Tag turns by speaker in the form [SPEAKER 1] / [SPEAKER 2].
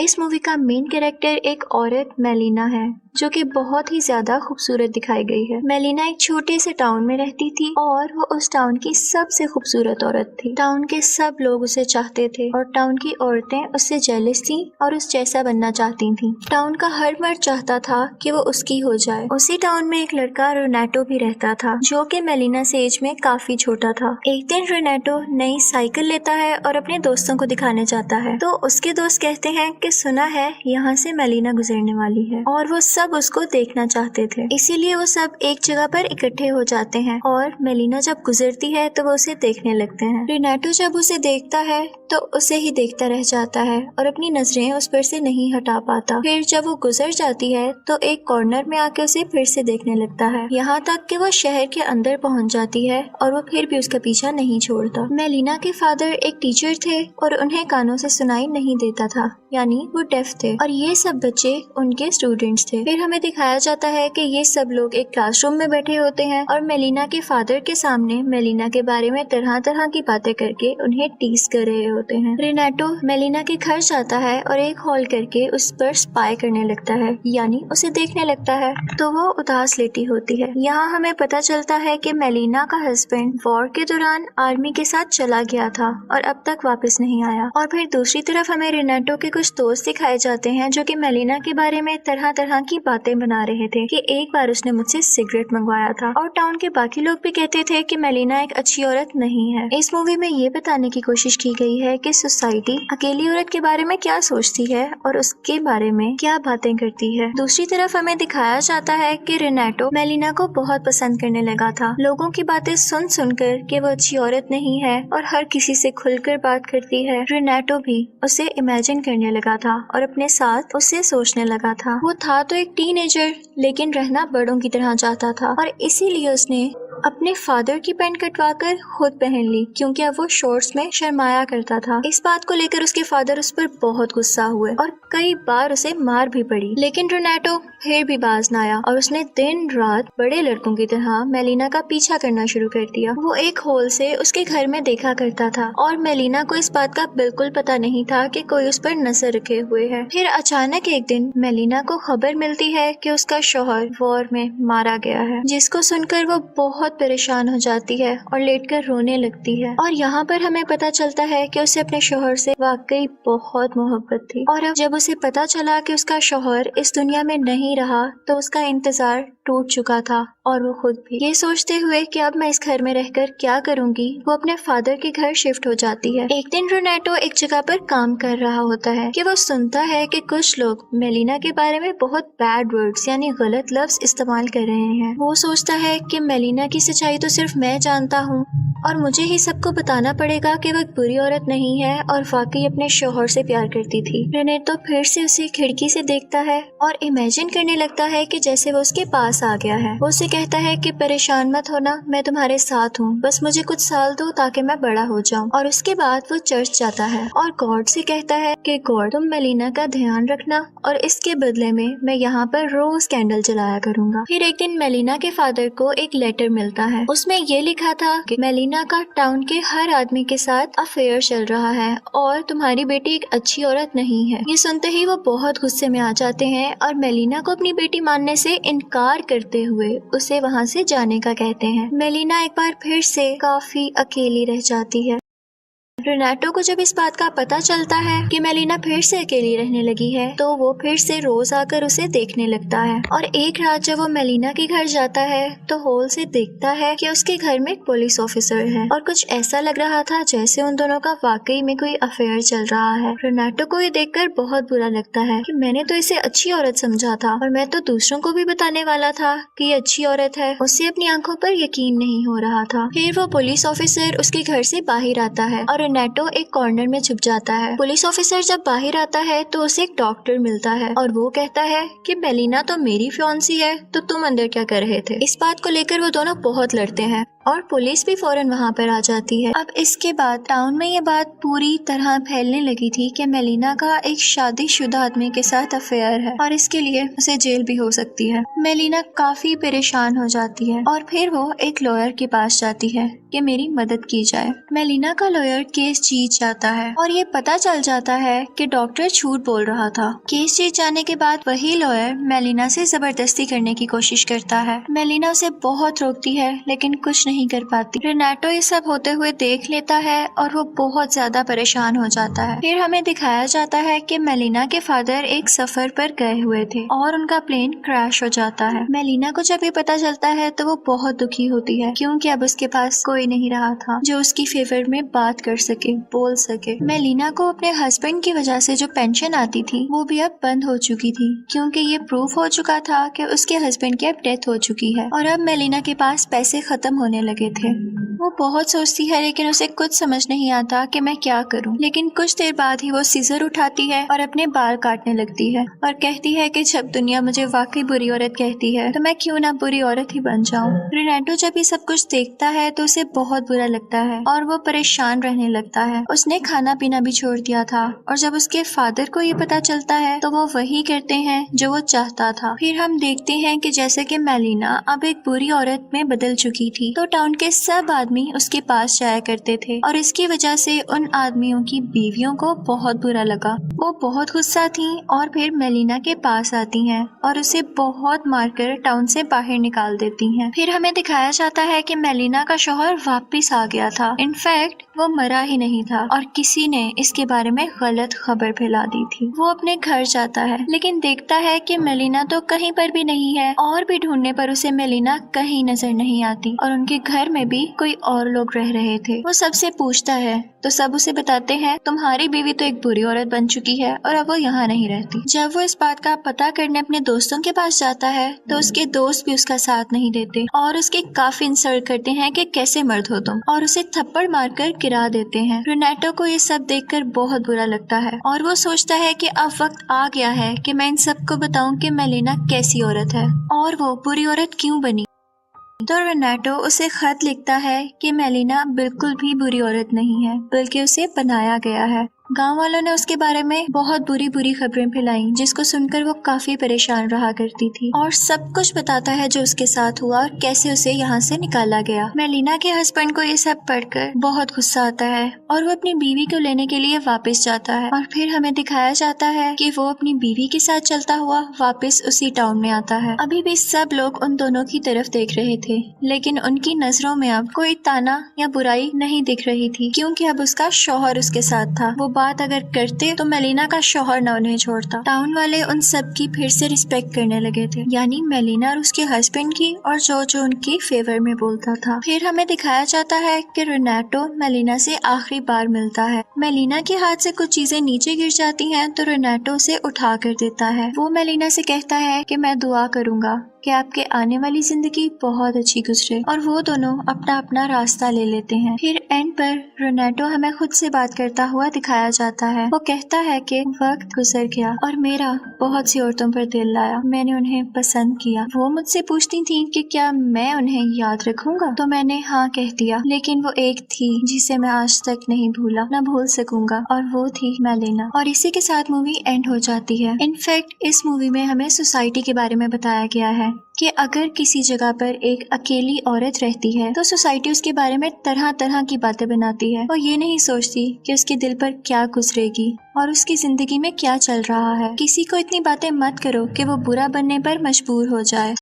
[SPEAKER 1] इस मूवी का main character एक औरत मेलिना है जो कि बहुत ही ज्यादा खूबसूरत दिखाई गई है। मेलिना एक छोटे से टाउन में रहती थी और वो उस टाउन की सबसे खूबसूरत औरत थी। टाउन के सब लोग उसे चाहते थे और टाउन की औरतें उससे जेलस थी और उस जैसा बनना चाहती थी। टाउन का हर मर्द चाहता था कि वो उसकी हो जाए। उसी टाउन में एक लड़का रोनाटो भी रहता था जो कि मेलिना से एज में काफी छोटा था। एक दिन रोनाटो नई साइकिल लेता है और अपने दोस्तों को दिखाने जाता है तो उसके दोस्त कहते हैं कि सुना है यहाँ से मेलिना गुजरने वाली है और वो सब उसको देखना चाहते थे। इसीलिए वो सब एक जगह पर इकट्ठे हो जाते हैं और मेलिना जब गुजरती है तो वो उसे देखने लगते हैं। रोनाटो जब उसे देखता है तो उसे ही देखता रह जाता है और अपनी नजरें उस पर से नहीं हटा पाता। फिर जब वो गुजर जाती है तो एक कॉर्नर में आके उसे फिर से देखने लगता है, यहाँ तक कि वो शहर के अंदर पहुँच जाती है और वो फिर भी उसका पीछा नहीं छोड़ता। मेलिना के फादर एक टीचर थे और उन्हें कानों से सुनाई नहीं देता था, यानी वो डेफ थे और ये सब बच्चे उनके स्टूडेंट्स थे। फिर हमें दिखाया जाता है कि ये सब लोग एक क्लासरूम में बैठे होते हैं और मेलिना के फादर के सामने मेलिना के बारे में तरह तरह की बातें करके उन्हें टीज कर रहे होते हैं। रोनाटो मेलिना के घर जाता है और एक हॉल करके उस पर स्पाई करने लगता है, यानी उसे देखने लगता है तो वो उदास लेटी होती है। यहाँ हमें पता चलता है कि मेलिना का हस्बैंड वॉर के दौरान आर्मी के साथ चला गया था और अब तक वापस नहीं आया। और फिर दूसरी तरफ हमें रोनाटो के कुछ दोस्त दिखाए जाते हैं जो कि मेलिना के बारे में तरह तरह की बातें बना रहे थे कि एक बार उसने मुझसे सिगरेट मंगवाया था और टाउन के बाकी लोग भी कहते थे कि मेलिना एक अच्छी औरत नहीं है। इस मूवी में ये बताने की कोशिश की गई है कि सोसाइटी अकेली औरत के बारे में क्या सोचती है और उसके बारे में क्या बातें करती है। दूसरी तरफ हमें दिखाया जाता है कि रोनाटो मेलिना को बहुत पसंद करने लगा था। लोगों की बातें सुन सुनकर कि वो अच्छी औरत नहीं है और हर किसी से खुलकर बात करती है, रोनाटो भी उसे इमेजिन करने लगा था और अपने साथ उसे सोचने लगा था। वो था तो एक टीनेजर लेकिन रहना बड़ों की तरह चाहता था और इसीलिए उसने अपने फादर की पैंट कटवाकर खुद पहन ली क्योंकि अब वो शॉर्ट्स में शर्माया करता था। इस बात को लेकर उसके फादर उस पर बहुत गुस्सा हुए और कई बार उसे मार भी पड़ी, लेकिन रोनाटो फिर भी बाज न आया और उसने दिन रात बड़े लड़कों की तरह मेलिना का पीछा करना शुरू कर दिया। वो एक होल से उसके घर में देखा करता था और मेलिना को इस बात का बिल्कुल पता नहीं था कि कोई उस पर नजर रखे हुए है। फिर अचानक एक दिन मेलिना को खबर मिलती है कि उसका शौहर वॉर में मारा गया है, जिसको सुनकर वो बहुत परेशान हो जाती है और लेटकर रोने लगती है। और यहाँ पर हमें पता चलता है कि उसे अपने शौहर से वाकई बहुत मोहब्बत थी और अब जब उसे पता चला कि उसका शौहर इस दुनिया में नहीं रहा तो उसका इंतजार टूट चुका था और वो खुद भी। ये सोचते हुए कि अब मैं इस घर में रहकर क्या करूंगी, वो अपने फादर के घर शिफ्ट हो जाती है। एक दिन रोनाटो एक जगह पर काम कर रहा होता है कि वो सुनता है कि कुछ लोग मेलिना के बारे में बहुत बैड वर्ड्स यानी गलत लफ्ज इस्तेमाल कर रहे हैं। वो सोचता है कि मेलिना की सच्चाई तो सिर्फ मैं जानता हूँ और मुझे ही सबको बताना पड़ेगा कि वह बुरी औरत नहीं है और वाकई अपने शौहर से प्यार करती थी। रोनाटो फिर से उसे खिड़की से देखता है और इमेजिन करने लगता है कि जैसे वो उसके पास आ गया है। वो उसे कहता है कि परेशान मत होना, मैं तुम्हारे साथ हूँ, बस मुझे कुछ साल दो ताकि मैं बड़ा हो जाऊँ। और उसके बाद वो चर्च जाता है और गॉड से कहता है कि गॉड तुम मेलिना का ध्यान रखना और इसके बदले में मैं यहाँ पर रोज कैंडल जलाया करूँगा। फिर एक दिन मेलिना के फादर को एक लेटर मिलता है, उसमें ये लिखा था कि मेलिना का टाउन के हर आदमी के साथ अफेयर चल रहा है और तुम्हारी बेटी एक अच्छी औरत नहीं है। ये सुनते ही वो बहुत गुस्से में आ जाते हैं और मेलिना को अपनी बेटी मानने से इनकार करते हुए उसे वहाँ से जाने का कहते हैं। मेलिना एक बार फिर से काफी अकेली रह जाती है। रोनाटो को जब इस बात का पता चलता है कि मेलिना फिर से अकेली रहने लगी है तो वो फिर से रोज आकर उसे देखने लगता है और एक रात जब वो मेलिना के घर जाता है तो हॉल से देखता है कि उसके घर में एक पुलिस ऑफिसर है और कुछ ऐसा लग रहा था जैसे उन दोनों का वाकई में कोई अफेयर चल रहा है। रोनाटो को ये देखकर बहुत बुरा लगता है कि मैंने तो इसे अच्छी औरत समझा था और मैं तो दूसरों को भी बताने वाला था कि ये अच्छी औरत है। उसे अपनी आंखों पर यकीन नहीं हो रहा था। फिर वो पुलिस ऑफिसर उसके घर से बाहर आता है और रोनाटो एक कॉर्नर में छुप जाता है। पुलिस ऑफिसर जब बाहर आता है तो उसे एक डॉक्टर मिलता है और वो कहता है कि मेलिना तो मेरी फियांसी है तो तुम अंदर क्या कर रहे थे। इस बात को लेकर वो दोनों बहुत लड़ते हैं और पुलिस भी फौरन वहाँ पर आ जाती है। अब इसके बाद टाउन में ये बात पूरी तरह फैलने लगी थी कि मेलिना का एक शादीशुदा आदमी के साथ अफेयर है और इसके लिए उसे जेल भी हो सकती है। मेलिना काफी परेशान हो जाती है और फिर वो एक लॉयर के पास जाती है कि मेरी मदद की जाए। मेलिना का लॉयर केस केस जीत जाता है और ये पता चल जाता है कि डॉक्टर झूठ बोल रहा था। केस जीत जाने के बाद वही लॉयर मेलिना से जबरदस्ती करने की कोशिश करता है। मेलिना उसे बहुत रोकती है लेकिन कुछ नहीं कर पाती। रेनाटो ये सब होते हुए देख लेता है और वो बहुत ज्यादा परेशान हो जाता है। फिर हमें दिखाया जाता है कि मेलिना के फादर एक सफर पर गए हुए थे और उनका प्लेन क्रैश हो जाता है। मेलिना को जब ये पता चलता है तो वो बहुत दुखी होती है क्योंकि अब उसके पास कोई नहीं रहा था जो उसकी फेवर में बात कर सके, बोल सके। मेलिना को अपने हस्बैंड की वजह से जो पेंशन आती थी वो भी अब बंद हो चुकी थी क्योंकि ये प्रूफ हो चुका था कि उसके हस्बैंड की अब डेथ हो चुकी है और अब मेलिना के पास पैसे खत्म होने लगे थे। वो बहुत सोचती है लेकिन उसे कुछ समझ नहीं आता कि मैं क्या करूं। लेकिन कुछ देर बाद ही वो सीजर उठाती है और अपने बाल काटने लगती है और कहती है कि जब दुनिया मुझे वाकई बुरी औरत कहती है तो मैं क्यों ना बुरी औरत ही बन जाऊं। रेनाटो जब ये सब कुछ देखता है तो उसे बहुत बुरा लगता है और वो परेशान रहने लगता है। उसने खाना पीना भी छोड़ दिया था और जब उसके फादर को ये पता चलता है तो वो वही करते हैं जो वो चाहता था। फिर हम देखते हैं कि जैसे कि मेलिना अब एक बुरी औरत में बदल चुकी थी तो टाउन के सब आदमी उसके पास जाया करते थे और इसकी वजह से उन आदमियों की बीवियों को बहुत बुरा लगा। वो बहुत गुस्सा थी और फिर मेलिना के पास आती हैं और उसे बहुत मारकर टाउन से बाहर निकाल देती हैं। फिर हमें दिखाया जाता है कि मेलिना का शौहर वापस आ गया था। इनफैक्ट वो मरा ही नहीं था और किसी ने इसके बारे में गलत खबर फैला दी थी। वो अपने घर जाता है लेकिन देखता है कि मेलिना तो कहीं पर भी नहीं है और भी ढूंढने पर उसे मेलिना कहीं नजर नहीं आती और उनके घर में भी कोई और लोग रह रहे थे। वो सबसे पूछता है तो सब उसे बताते हैं तुम्हारी बीवी तो एक बुरी औरत बन चुकी है और अब वो यहाँ नहीं रहती। जब वो इस बात का पता करने अपने दोस्तों के पास जाता है तो उसके दोस्त भी उसका साथ नहीं देते और उसके काफी इंसल्ट करते हैं कि कैसे मर्द हो तुम, और उसे थप्पड़ मारकर गिरा देते हैं। रेनाटो को ये सब देखकर बहुत बुरा लगता है और वो सोचता है कि अब वक्त आ गया है कि मैं इन सबको बताऊं कि मेलिना कैसी औरत है और वो बुरी औरत क्यों बनी। तो रेनाटो उसे खत लिखता है कि मेलिना बिल्कुल भी बुरी औरत नहीं है बल्कि उसे बनाया गया है। गांव वालों ने उसके बारे में बहुत बुरी बुरी खबरें फैलाई जिसको सुनकर वो काफी परेशान रहा करती थी और सब कुछ बताता है जो उसके साथ हुआ और कैसे उसे यहाँ से निकाला गया। मेलिना के हस्बैंड को ये सब पढ़कर बहुत गुस्सा आता है और वो अपनी बीवी को लेने के लिए वापस जाता है और फिर हमें दिखाया जाता है कि वो अपनी बीवी के साथ चलता हुआ वापस उसी टाउन में आता है। अभी भी सब लोग उन दोनों की तरफ देख रहे थे लेकिन उनकी नजरों में अब कोई ताना या बुराई नहीं दिख रही थी क्योंकि अब उसका शौहर उसके साथ था। वो बात अगर करते तो मेलिना का शौहर न उन्हें छोड़ता। टाउन वाले उन सब की फिर से रिस्पेक्ट करने लगे थे, यानी मेलिना और उसके हस्बैंड की और जो उनकी फेवर में बोलता था। फिर हमें दिखाया जाता है कि रेनाटो मेलिना से आखिरी बार मिलता है। मेलिना के हाथ से कुछ चीजें नीचे गिर जाती हैं तो रेनाटो उसे उठा कर देता है। वो मेलिना से कहता है कि मैं दुआ करूंगा कि आपके आने वाली जिंदगी बहुत अच्छी गुजरे और वो दोनों अपना अपना रास्ता ले लेते हैं। फिर एंड पर रेनाटो हमें खुद से बात करता हुआ दिखाया जाता है। वो कहता है कि वक्त गुजर गया और मेरा बहुत सी औरतों पर दिल लाया, मैंने उन्हें पसंद किया। वो मुझसे पूछती थी कि क्या मैं उन्हें याद रखूंगा तो मैंने हाँ कह दिया, लेकिन वो एक थी जिसे मैं आज तक नहीं भूला, न भूल सकूंगा, और वो थी मेलिना। और इसी के साथ मूवी एंड हो जाती है। इनफैक्ट इस मूवी में हमें सोसाइटी के बारे में बताया गया है कि अगर किसी जगह पर एक अकेली औरत रहती है तो सोसाइटी उसके बारे में तरह तरह की बातें बनाती है और ये नहीं सोचती कि उसके दिल पर क्या गुजरेगी और उसकी जिंदगी में क्या चल रहा है। किसी को इतनी बातें मत करो कि वो बुरा बनने पर मजबूर हो जाए।